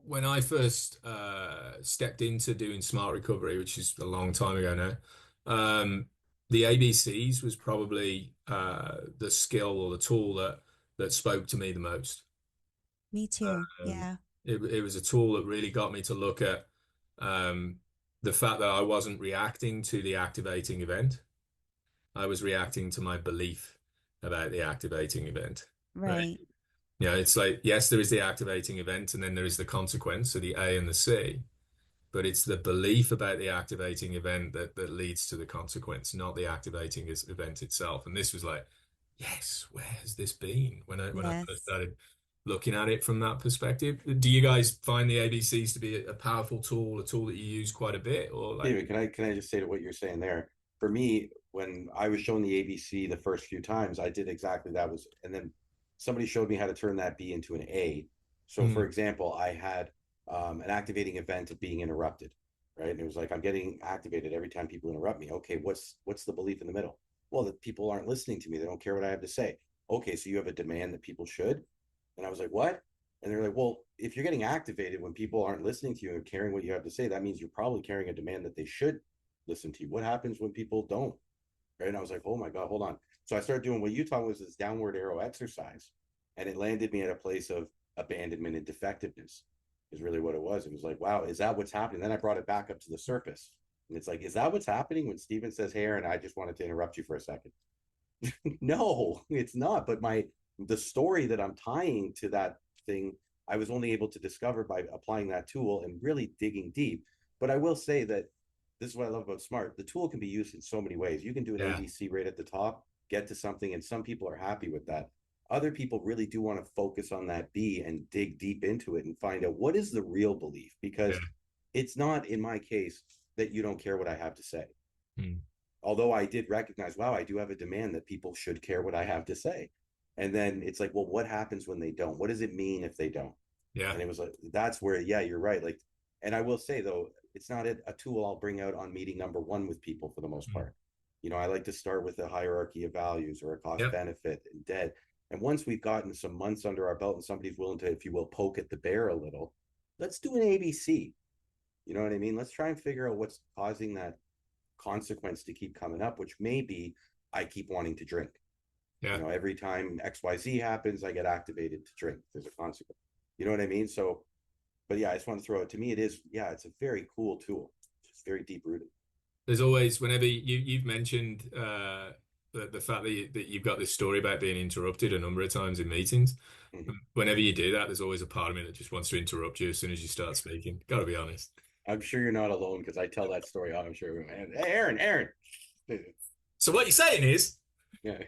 when I first stepped into doing smart recovery, which is a long time ago now, the ABCs was probably the skill or the tool that spoke to me the most. Me too. Um, Yeah. it was a tool that really got me to look at um, the fact that I wasn't reacting to the activating event. I was reacting to my belief about the activating event, right? Right. It's like, yes, there is the activating event and then there is the consequence, so the A and the C, but it's the belief about the activating event that leads to the consequence, not the activating event itself. And this was like, yes, where has this been when I first Yes. started looking at it from that perspective? Do you guys find the ABCs to be a powerful tool, a tool that you use quite a bit, or like, David, can I just say to what you're saying there? For me, when I was shown the ABC the first few times, I did exactly that. And then somebody showed me how to turn that B into an A. So, for mm, example, I had an activating event of being interrupted, right? And it was like I'm getting activated every time people interrupt me. Okay, what's the belief in the middle? Well, that people aren't listening to me. They don't care what I have to say. Okay, so you have a demand that people should. And I was like, what? And they're like, well, if you're getting activated when people aren't listening to you and caring what you have to say, that means you're probably carrying a demand that they should listen to you. What happens when people don't? Right. And I was like, oh my God, hold on. So I started doing what you taught was this downward arrow exercise. And it landed me at a place of abandonment and defectiveness, is really what it was. It was like, wow, is that what's happening? Then I brought it back up to the surface. And it's like, is that what's happening when Steven says, hey, Aaron, I just wanted to interrupt you for a second? No, it's not. But the story that I'm tying to that thing, I was only able to discover by applying that tool and really digging deep. But I will say that this is what I love about Smart. The tool can be used in so many ways. You can do an yeah, ABC right at the top, get to something, and some people are happy with that. Other people really do want to focus on that B and dig deep into it and find out what is the real belief, yeah, because it's not in my case that you don't care what I have to say. mm, Although I did recognize, wow, I do have a demand that people should care what I have to say. And then it's like, well, what happens when they don't? What does it mean if they don't? yeah, And it was like, that's where, yeah, you're right. Like, and I will say though, it's not a tool I'll bring out on meeting number one with people for the most mm, part. I like to start with a hierarchy of values or a cost yeah, benefit and debt. And once we've gotten some months under our belt and somebody's willing to, if you will, poke at the bear a little, let's do an ABC. You know what I mean? Let's try and figure out what's causing that consequence to keep coming up, which may be I keep wanting to drink. yeah. Every time XYZ happens, I get activated to drink. There's a consequence. You know what I mean? So, but yeah, I just want to throw it to me. It is, yeah, it's a very cool tool. It's very deep rooted. There's always, whenever you've mentioned the fact that you've got this story about being interrupted a number of times in meetings. Mm-hmm. Whenever you do that, there's always a part of me that just wants to interrupt you as soon as you start speaking. Gotta be honest. I'm sure you're not alone because I tell that story. I'm sure. Hey, Aaron. So what you're saying is, Yeah.